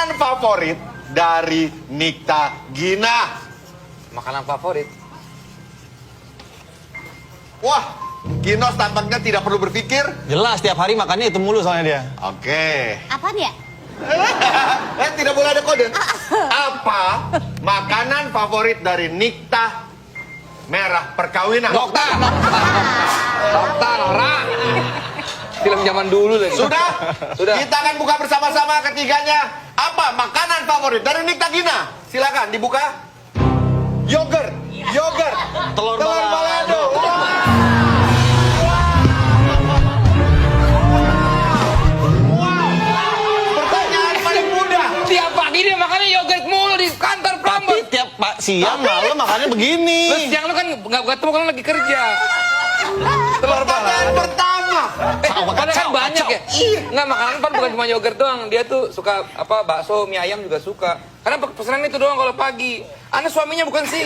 Makanan favorit dari Nikta Gina. Makanan favorit? Wah, Ginos tampaknya tidak perlu berpikir. Jelas, tiap hari makannya itu mulu soalnya dia. Oke. Apaan ya? Tidak boleh ada kode. Apa makanan favorit dari Nikta Merah Perkawinan? Dokter! Dokter, Ra! Film zaman dulu lagi. Sudah? Sudah. Kita akan buka bersama-sama ketiganya. Apa makanan favorit dari Nikta Gina? Silakan dibuka. Yogurt. Yogurt. Telur balado. Pertanyaan paling mudah. Tiap pagi dia makannya yogurt mulu di kantor Tapi Prambors. tiap siang malam makannya begini. Terus siang lu kan nggak ketemu kan lagi kerja. Telur pertanyaan pertama. Padahal kan banyak ya. Nggak, makanan pan bukan cuma yogurt doang. Dia tuh suka apa bakso, mie ayam juga suka. Karena pesanan itu doang kalau pagi. Anda suaminya bukan sih?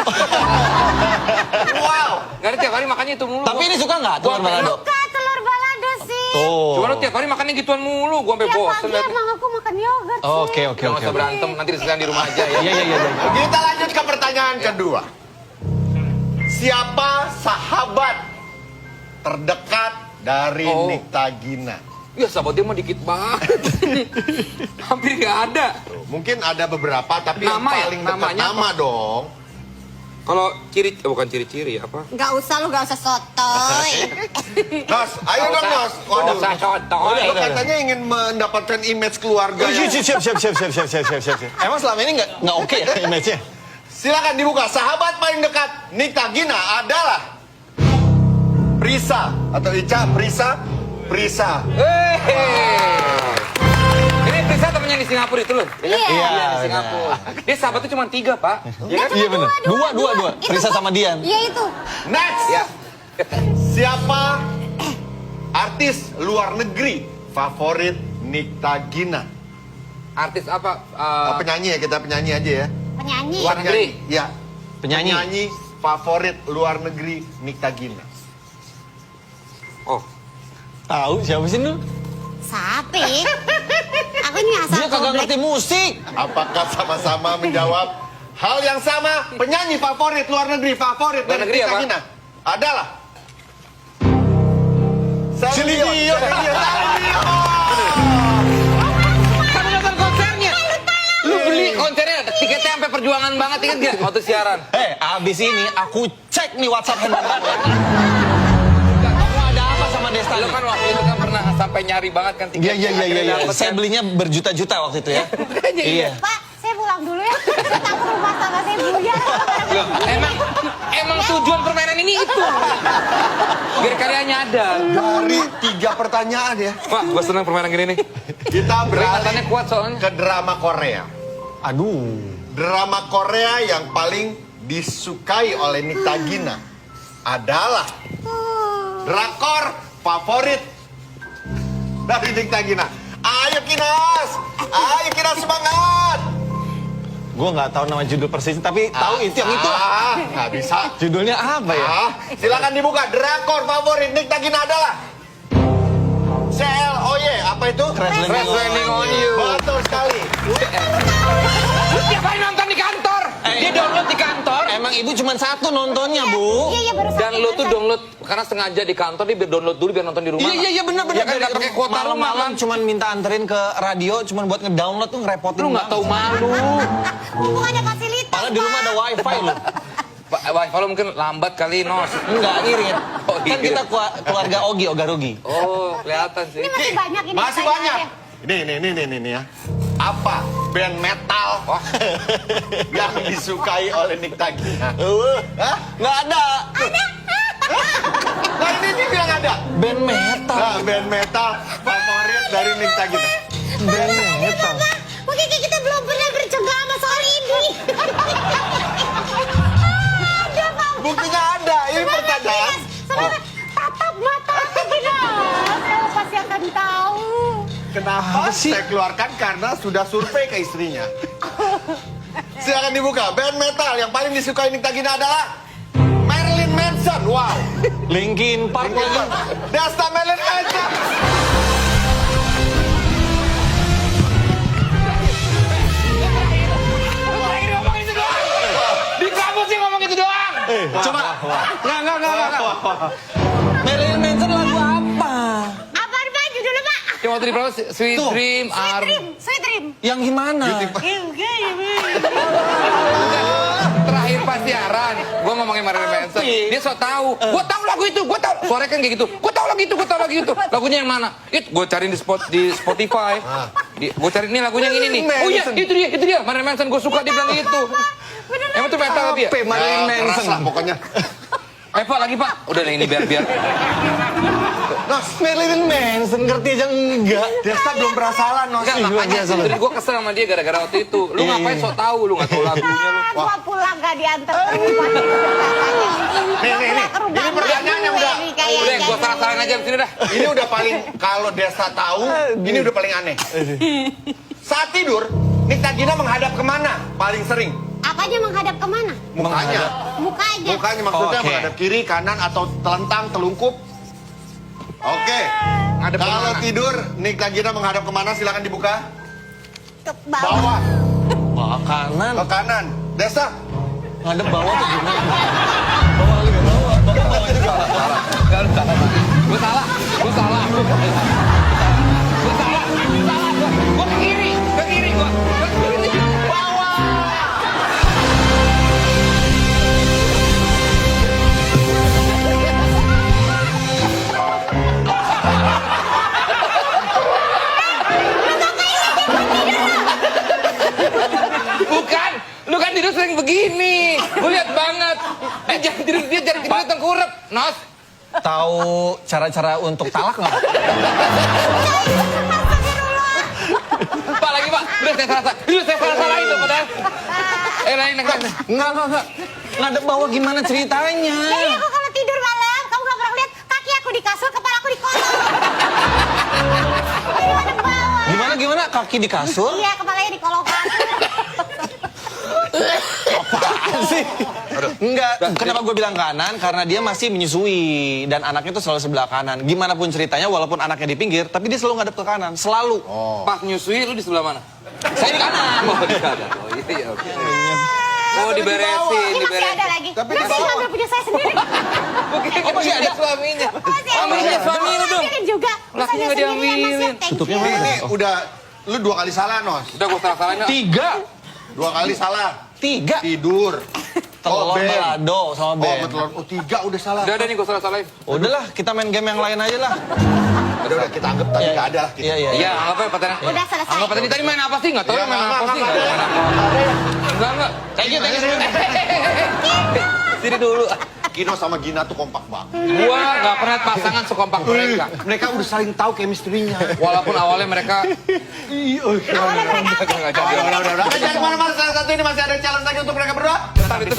Wow. Nggak ada tiap hari makannya itu mulu. Tapi ini suka nggak telur balado? Suka telur balado sih. Tuh. Cuma lu tiap hari makannya gituan mulu. Gua sampai Tiap bosen pagi liatnya. emang aku makan yogurt sih. Oke, oke, Nggak oke. usah berantem, nanti diselesaikan di rumah aja ya. Iya, iya, iya. Kita lanjut ke pertanyaan kedua. Siapa sahabat terdekat dari Oh. Nikta Gina? Ya sahabat dia mah dikit banget. Hampir nggak ada. Mungkin ada beberapa, tapi yang Nama ya? paling dekat Namanya nama dong. Kalau ciri, bukan ciri-ciri apa? Gak usah lu, gak usah sotoy. Nos, ayo dong Nos. Waduh, Usah contoh. lu katanya ingin mendapatkan image keluarga Oh, yang... siap. Emang selama ini nggak oke ya image-nya? Silakan dibuka. Sahabat paling dekat Nikta Gina adalah Prisa atau Ica. Prisa. Ini Prisa temennya di Singapura itu loh. Iya. Iya, Di Singapura. Dia sahabatnya cuma 3, Pak. Iya kan? Iya benar. Dua. Itu Prisa kan- sama Dian. Iya itu. Next. Ya. Siapa artis luar negeri favorit Nikta Gina? Artis apa? Penyanyi ya, kita penyanyi aja ya. Penyanyi. Luar negeri. Ya. Penyanyi. Favorit luar negeri Nikta Gina. Oh. Tahu siapa sih lu? Sapi. Aku ini asal Dia kagak goblek. ngerti musik. Apakah sama-sama menjawab hal yang sama? Penyanyi favorit luar negeri favorit Luar dari negeri Nikta apa? Gina adalah Celine Dion. Kamu nonton konsernya? Lu beli konsernya, tiketnya sampai perjuangan banget, inget gak? Waktu siaran. Abis ini aku cek nih WhatsApp handphone kamu. Kamu ada apa sama Desta? Lu kan waktu itu kan pernah sampai nyari banget kan tiketnya. Akhirnya Iya. dapet Saya kan. belinya berjuta-juta waktu itu ya. Iya. Pak, saya pulang dulu ya. Saya takut rumah tangga saya buyar. Loh, emang tujuan permainan ini itu. Biar kalian nyadar. Dari 3 pertanyaan ya. Wah, gua senang permainan gini nih. Kita beralih Ingatannya kuat soalnya. ke drama Korea. Aduh. Drama Korea yang paling disukai oleh Nikta Gina adalah drakor favorit dari Nikta Gina. Ayo Kinas semangat. Gue nggak tahu nama judul persisnya, tapi tahu itu yang itu. Nggak bisa. Judulnya apa ya? Silakan dibuka. Drakor favorit Nikta Gina adalah CLOY. Apa itu? Crash Landing on You. Betul sekali. Lu tiap hari nonton di kantor. Dia download di kantor. Emang ibu cuma satu nontonnya, Bu. Iya, baru Dan satu, lu baru tuh satu. download karena sengaja di kantor dia biar download dulu biar nonton di rumah. Iya benar. Ya kan nggak pakai kuota rumah Malam-malam kan. cuman minta anterin ke radio, cuman buat ngedownload tuh ngerepotin. Lu nggak tahu malu. Bukannya fasilitas, Padahal di rumah ada wifi loh. Wifi lo mungkin lambat kali, Nos. Enggak, irit. Oh, Kan irit. kita keluarga Ogi, Oga Rugi. Oh, kelihatan sih. Ini masih banyak ini. Masih pertanyaannya. banyak. Ini ya. Apa band metal yang disukai oleh Nikta Gina? Hah? Nggak ada. Nah ini bilang ada. Band metal. Nah, band metal favorit dari Nikta Gina. Band metal. Mungkin kita belum pernah bercengkrama soal ini. Ada, Pak. Buktinya ada. Ini pertanyaan. Saudara, tatap mata aku benar. Saya pasti akan tahu. Kenapa saya keluarkan? Karena sudah survei ke istrinya. Silakan dibuka. Band metal yang paling disukai Nikta Gina adalah Marilyn Manson. Wow. Linkin Park lagi. Desta Marilyn Manson. Enggak. Marilyn Manson lagu apa? Apa Pak judulnya Pak? Yang waktu di Prawa, Sweet Tuh. Dream, Sweet Dream. Yang gimana? Terakhir pas siaran, gue ngomongin Marilyn Manson, dia sok tahu. Gue tahu lagu itu, gue tahu. Suaranya kan kayak gitu. Gue tahu lagu itu. Lagunya yang mana? Gue cariin di Spotify. Gue cari ini lagunya yang ini nih. Oh iya, itu dia. Marilyn Manson, gue suka dia bilang gitu. Emang itu metal tapi ya? Apa Marilyn Keras Manson? lah pokoknya. Pak lagi Pak. Udah nih ini biar. Nos, Marilyn Manson ngerti aja enggak? Desta belum bersalah, Nos. Enggak, Ih, luar makanya biasa, loh. gue kesel sama dia gara-gara waktu itu. Lu Iya, ngapain iya. sok tahu, lu nggak tahu lagunya lu. Gua pulang gak diantar ke rumah katanya. Nih. Ini pertanyaan yang udah. Udah, gue salah-salahin aja di sini dah. Ini udah paling, kalau Desta tahu, ini udah paling aneh. Saat tidur, Nikta Gina menghadap kemana paling sering? Apanya menghadap kemana? Mukanya. Mukanya. Mukanya maksudnya Oke. menghadap kiri, kanan, atau telentang, telungkup. Oke. Ngadep Kalau kemana? tidur, Nikta Gina menghadap kemana? Silakan dibuka. Ke bawah. Bawah, Bawah kanan. ke kanan. Desta. Ngadep bawah tuh gimana? Gue salah. Gue ke kiri gue. Bukan, lu kan tidur sering begini. Gue lihat banget. Dia jangan tidur tengkurap. Nos, Tahu cara-cara untuk talak nggak? Pak lagi Pak. Udah saya salah itu padahal. Lain. Enggak. Ngadep bawah gimana ceritanya? Jadi aku kalau tidur malam, kamu gak pernah lihat kaki aku di kasur, kepala aku di kolong. Jadi madep bawah. Gimana? Kaki di kasur? Iya, kepalanya di kolong kasur. Apaan sih? Enggak. Kenapa gue bilang kanan? Karena dia masih menyusui. Dan anaknya tuh selalu sebelah kanan. Gimana pun ceritanya, walaupun anaknya di pinggir, tapi dia selalu ngadep ke kanan. Selalu. Pas nyusui lu di sebelah mana? Saya di kanan. Oh di kanan. Oh iya oke. Oh diberesin. Ini masih ada lagi. Tapi Udah di saya bawah. ngambil punya saya sendiri. Oh masih ada suaminya. Masih Oh masih ada suami lu dong. Ambilin juga. Lakinya nggak diambilin. Tutupnya Ini, mana? udah, lu 2 kali salah, Nos. Udah gue salah-salahin. 3. 2 kali salah. 3. Tidur. Telur Ben. balado sama Oh, Ben. betul. Oh, 3 udah salah. Udah nih gue salah-salahin. Udahlah, kita main game yang lain aja lah. Udah, kita anggap tadi nggak ada lah. Kita. Iya. Iya, anggap aja pertanyaan. Udah selesai. Anggap aja tadi main apa sih? Nggak tahu Iya, main apa sih? nggak Nggak tahu main apa. Enggak. Thank you. Sini dulu. Kino sama Gina tuh kompak banget. Gua nggak pernah pasangan sekompak mereka. Mereka udah saling tahu chemistry-nya. Walaupun awalnya mereka Awalnya mereka nggak jadi. Udah. Jangan kemana-mana, salah satu ini masih ada challenge lagi untuk mereka berdua. Tetap itu